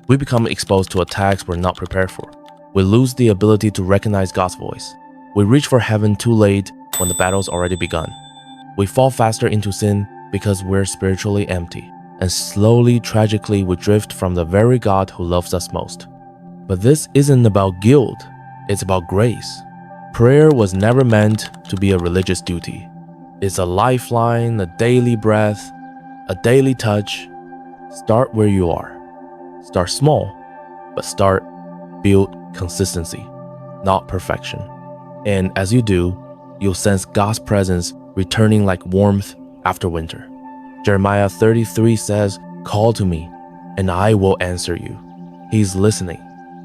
We become exposed to attacks we're not prepared for. We lose the ability to recognize God's voice. We reach for heaven too late when the battle's already begun. We fall faster into sin because we're spiritually empty. And slowly, tragically, we drift from the very God who loves us most. But this isn't about guilt, it's about grace. Prayer was never meant to be a religious duty. It's a lifeline, a daily breath, a daily touch. Start where you are. Start small, but build consistency, not perfection. And as you do, you'll sense God's presence returning like warmth after winter. Jeremiah 33 says, "Call to me, and I will answer you." He's listening.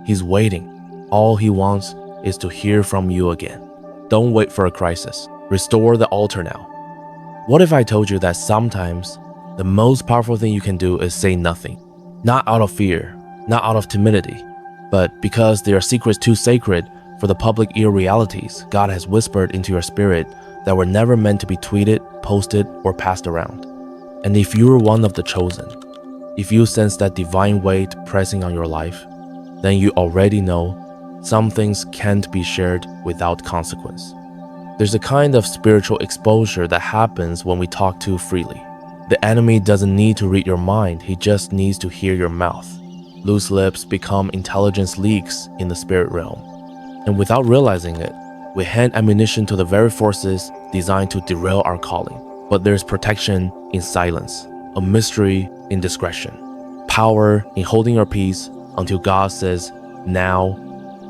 He's waiting. All he wants is to hear from you again. Don't wait for a crisis. Restore the altar now. What if I told you that sometimes the most powerful thing you can do is say nothing? Not out of fear, not out of timidity, but because they are secrets too sacred for the public ear realities God has whispered into your spirit that were never meant to be tweeted, posted, or passed around. And if you're one of the chosen, if you sense that divine weight pressing on your life, then you already know some things can't be shared without consequence. There's a kind of spiritual exposure that happens when we talk too freely. The enemy doesn't need to read your mind, he just needs to hear your mouth. Loose lips become intelligence leaks in the spirit realm. And without realizing it, we hand ammunition to the very forces designed to derail our calling. But there's protection in silence, a mystery in discretion, power in holding your peace until God says, now.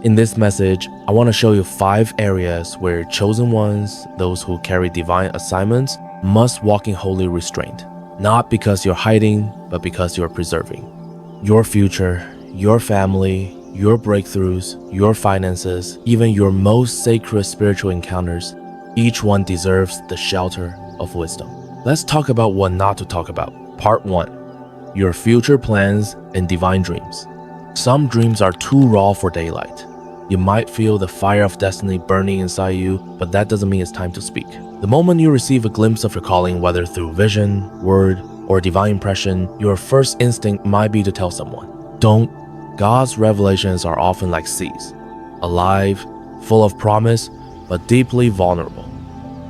In this message, I want to show you 5 areas where chosen ones, those who carry divine assignments, must walk in holy restraint. Not because you're hiding, but because you're preserving. Your future, your family, your breakthroughs, your finances, even your most sacred spiritual encounters, each one deserves the shelter of wisdom. Let's talk about what not to talk about. Part 1. Your future plans and divine dreams. Some dreams are too raw for daylight. You might feel the fire of destiny burning inside you, but that doesn't mean it's time to speak. The moment you receive a glimpse of your calling, whether through vision, word, or divine impression, your first instinct might be to tell someone. Don't. God's revelations are often like seas, alive, full of promise, but deeply vulnerable.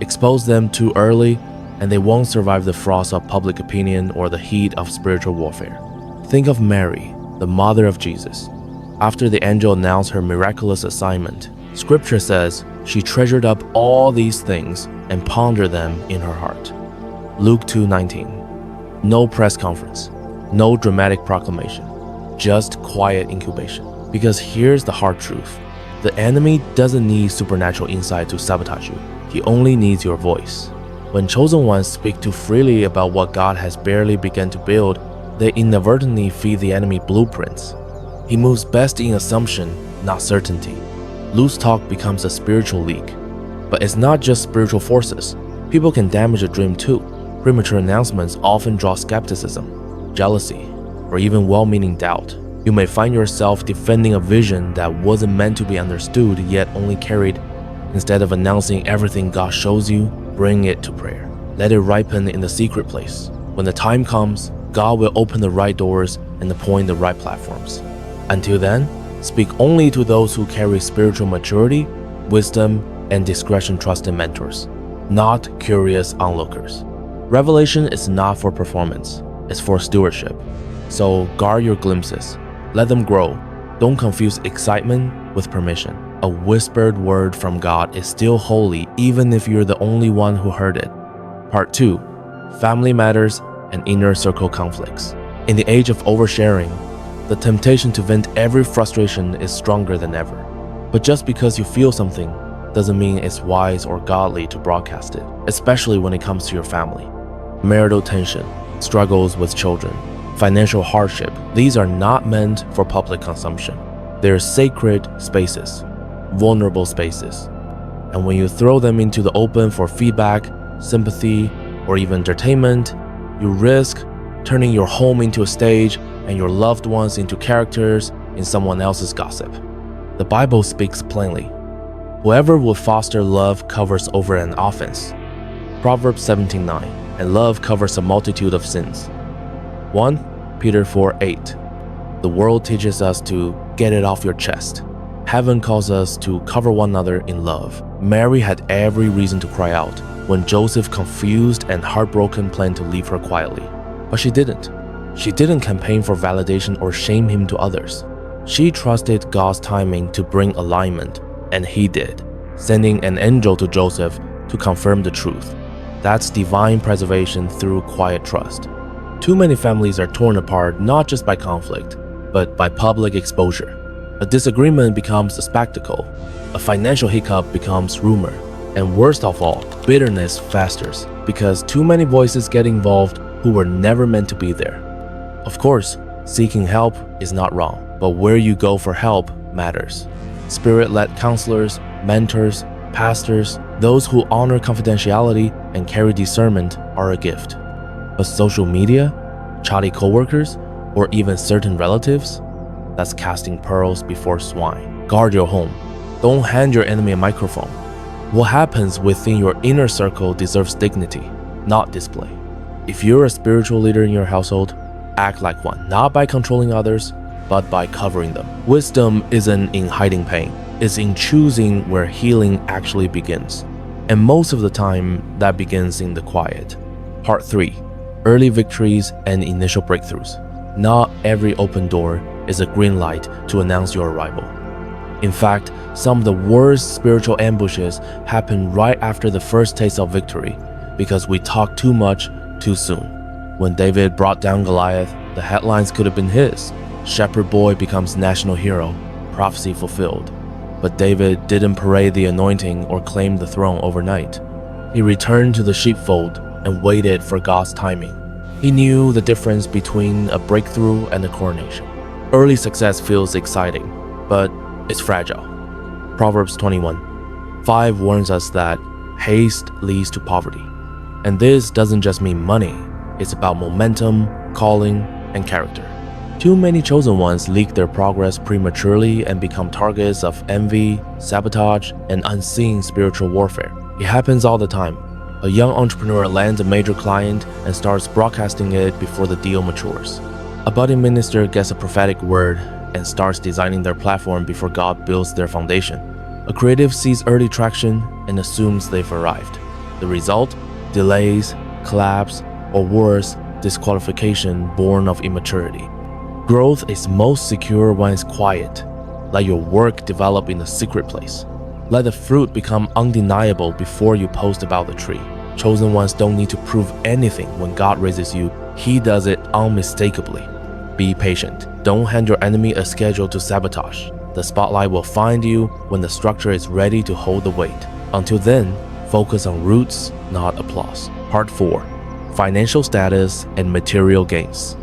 Expose them too early, and they won't survive the frost of public opinion or the heat of spiritual warfare. Think of Mary, the mother of Jesus. After the angel announced her miraculous assignment, Scripture says she treasured up all these things and pondered them in her heart. Luke 2:19. No press conference, no dramatic proclamation, just quiet incubation. Because here's the hard truth. The enemy doesn't need supernatural insight to sabotage you. He only needs your voice. When chosen ones speak too freely about what God has barely begun to build, they inadvertently feed the enemy blueprints. He moves best in assumption, not certainty. Loose talk becomes a spiritual leak. But it's not just spiritual forces. People can damage a dream too. Premature announcements often draw skepticism, jealousy, or even well-meaning doubt. You may find yourself defending a vision that wasn't meant to be understood yet only carried. Instead of announcing everything God shows you, bring it to prayer. Let it ripen in the secret place. When the time comes, God will open the right doors and appoint the right platforms. Until then, speak only to those who carry spiritual maturity, wisdom, and discretion-trusted mentors, not curious onlookers. Revelation is not for performance, it's for stewardship. So guard your glimpses. Let them grow. Don't confuse excitement with permission. A whispered word from God is still holy even if you're the only one who heard it. Part 2. Family matters and inner circle conflicts. In the age of oversharing, the temptation to vent every frustration is stronger than ever. But just because you feel something doesn't mean it's wise or godly to broadcast it, especially when it comes to your family. Marital tension, struggles with children, financial hardship, these are not meant for public consumption. They're sacred spaces, vulnerable spaces. And when you throw them into the open for feedback, sympathy, or even entertainment, you risk turning your home into a stage and your loved ones into characters in someone else's gossip. The Bible speaks plainly. Whoever will foster love covers over an offense. Proverbs 17:9, and love covers a multitude of sins. 1 Peter 4:8. The world teaches us to get it off your chest. Heaven calls us to cover one another in love. Mary had every reason to cry out when Joseph, confused and heartbroken, planned to leave her quietly. But she didn't. She didn't campaign for validation or shame him to others. She trusted God's timing to bring alignment, and he did, sending an angel to Joseph to confirm the truth. That's divine preservation through quiet trust. Too many families are torn apart not just by conflict, but by public exposure. A disagreement becomes a spectacle. A financial hiccup becomes rumor. And worst of all, bitterness festers because too many voices get involved who were never meant to be there. Of course, seeking help is not wrong, but where you go for help matters. Spirit-led counselors, mentors, pastors, those who honor confidentiality and carry discernment are a gift. But social media, chatty coworkers, or even certain relatives, that's casting pearls before swine. Guard your home. Don't hand your enemy a microphone. What happens within your inner circle deserves dignity, not display. If you're a spiritual leader in your household, act like one, not by controlling others, but by covering them. Wisdom isn't in hiding pain, it's in choosing where healing actually begins. And most of the time, that begins in the quiet. Part 3. Early victories and initial breakthroughs. Not every open door is a green light to announce your arrival. In fact, some of the worst spiritual ambushes happen right after the first taste of victory because we talk too much too soon. When David brought down Goliath, the headlines could have been his. Shepherd boy becomes national hero, prophecy fulfilled. But David didn't parade the anointing or claim the throne overnight. He returned to the sheepfold and waited for God's timing. He knew the difference between a breakthrough and a coronation. Early success feels exciting, but it's fragile. Proverbs 21:5 warns us that haste leads to poverty. And this doesn't just mean money, it's about momentum, calling, and character. Too many chosen ones leak their progress prematurely and become targets of envy, sabotage, and unseen spiritual warfare. It happens all the time. A young entrepreneur lands a major client and starts broadcasting it before the deal matures. A budding minister gets a prophetic word and starts designing their platform before God builds their foundation. A creative sees early traction and assumes they've arrived. The result? Delays, collapse, or worse, disqualification born of immaturity. Growth is most secure when it's quiet. Let your work develop in a secret place. Let the fruit become undeniable before you post about the tree. Chosen ones don't need to prove anything when God raises you. He does it unmistakably. Be patient. Don't hand your enemy a schedule to sabotage. The spotlight will find you when the structure is ready to hold the weight. Until then, focus on roots, not applause. Part 4. Financial status and material gains.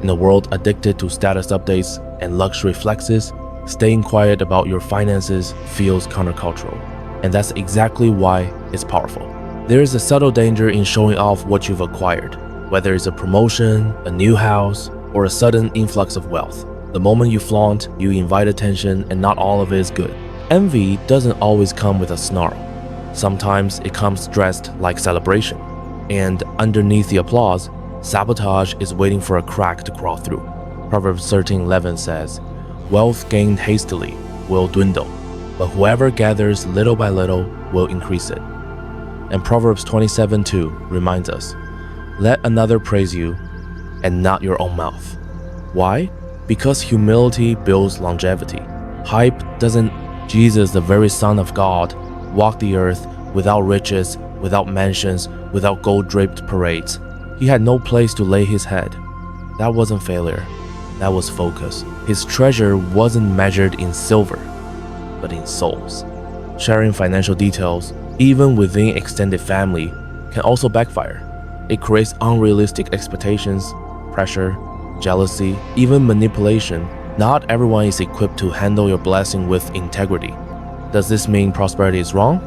In a world addicted to status updates and luxury flexes, staying quiet about your finances feels countercultural. And that's exactly why it's powerful. There is a subtle danger in showing off what you've acquired, whether it's a promotion, a new house, or a sudden influx of wealth. The moment you flaunt, you invite attention, and not all of it is good. Envy doesn't always come with a snarl. Sometimes it comes dressed like celebration. And underneath the applause, sabotage is waiting for a crack to crawl through. Proverbs 13:11 says, "Wealth gained hastily will dwindle, but whoever gathers little by little will increase it." And Proverbs 27:2 reminds us, "Let another praise you and not your own mouth." Why? Because humility builds longevity. Hype doesn't. Jesus, the very Son of God, walked the earth without riches, without mansions, without gold-draped parades. He had no place to lay his head. That wasn't failure. That was focus. His treasure wasn't measured in silver, but in souls. Sharing financial details, even within extended family, can also backfire. It creates unrealistic expectations, pressure, jealousy, even manipulation. Not everyone is equipped to handle your blessing with integrity. Does this mean prosperity is wrong?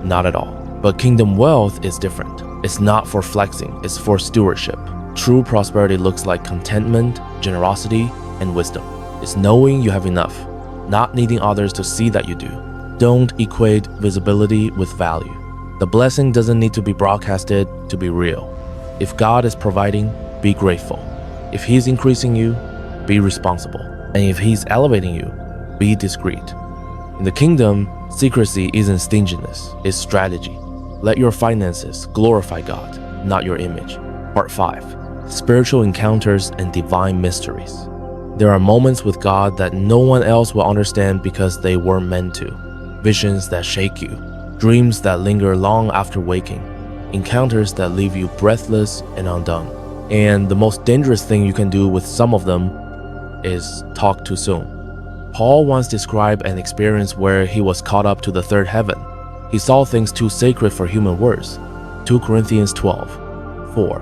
Not at all. But kingdom wealth is different. It's not for flexing, it's for stewardship. True prosperity looks like contentment, generosity, and wisdom. It's knowing you have enough, not needing others to see that you do. Don't equate visibility with value. The blessing doesn't need to be broadcasted to be real. If God is providing, be grateful. If He's increasing you, be responsible. And if he's elevating you, be discreet. In the kingdom, secrecy isn't stinginess, it's strategy. Let your finances glorify God, not your image. Part 5. Spiritual encounters and divine mysteries. There are moments with God that no one else will understand because they weren't meant to. Visions that shake you, dreams that linger long after waking, encounters that leave you breathless and undone. And the most dangerous thing you can do with some of them is talk too soon. Paul once described an experience where he was caught up to the third heaven. He saw things too sacred for human words. 2 Corinthians 12:4.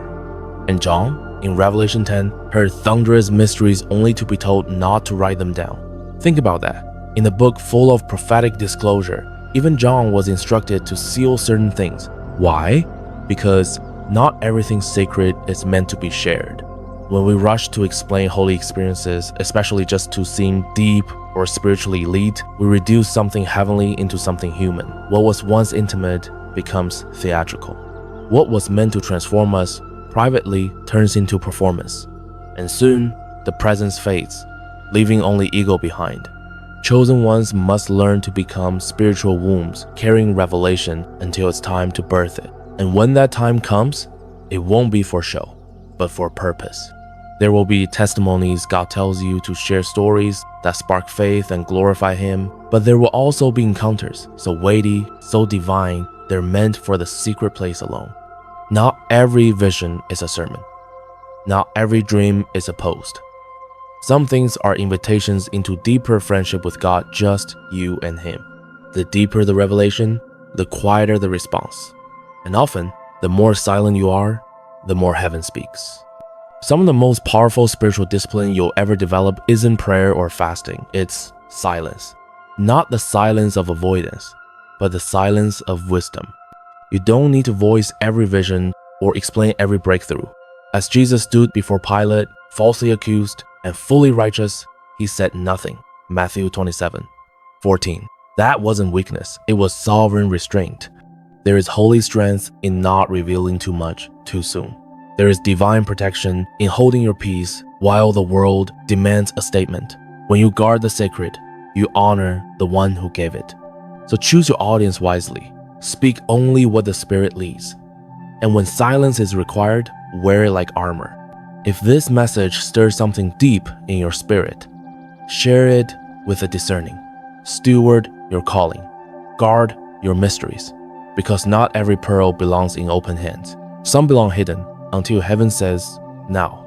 And John, in Revelation 10, heard thunderous mysteries only to be told not to write them down. Think about that. In a book full of prophetic disclosure, even John was instructed to seal certain things. Why? Because not everything sacred is meant to be shared. When we rush to explain holy experiences, especially just to seem deep or spiritually elite, we reduce something heavenly into something human. What was once intimate becomes theatrical. What was meant to transform us privately turns into performance. And soon, the presence fades, leaving only ego behind. Chosen ones must learn to become spiritual wombs, carrying revelation until it's time to birth it. And when that time comes, it won't be for show, but for purpose. There will be testimonies God tells you to share, stories that spark faith and glorify Him, but there will also be encounters so weighty, so divine, they're meant for the secret place alone. Not every vision is a sermon. Not every dream is a post. Some things are invitations into deeper friendship with God, just you and Him. The deeper the revelation, the quieter the response. And often, the more silent you are, the more heaven speaks. Some of the most powerful spiritual discipline you'll ever develop isn't prayer or fasting, it's silence. Not the silence of avoidance, but the silence of wisdom. You don't need to voice every vision or explain every breakthrough. As Jesus stood before Pilate, falsely accused and fully righteous, He said nothing. Matthew 27:14. That wasn't weakness, it was sovereign restraint. There is holy strength in not revealing too much too soon. There is divine protection in holding your peace while the world demands a statement. When you guard the sacred, you honor the one who gave it. So choose your audience wisely. Speak only what the Spirit leads. And when silence is required, wear it like armor. If this message stirs something deep in your spirit, share it with the discerning. Steward your calling. Guard your mysteries. Because not every pearl belongs in open hands. Some belong hidden until heaven says, now.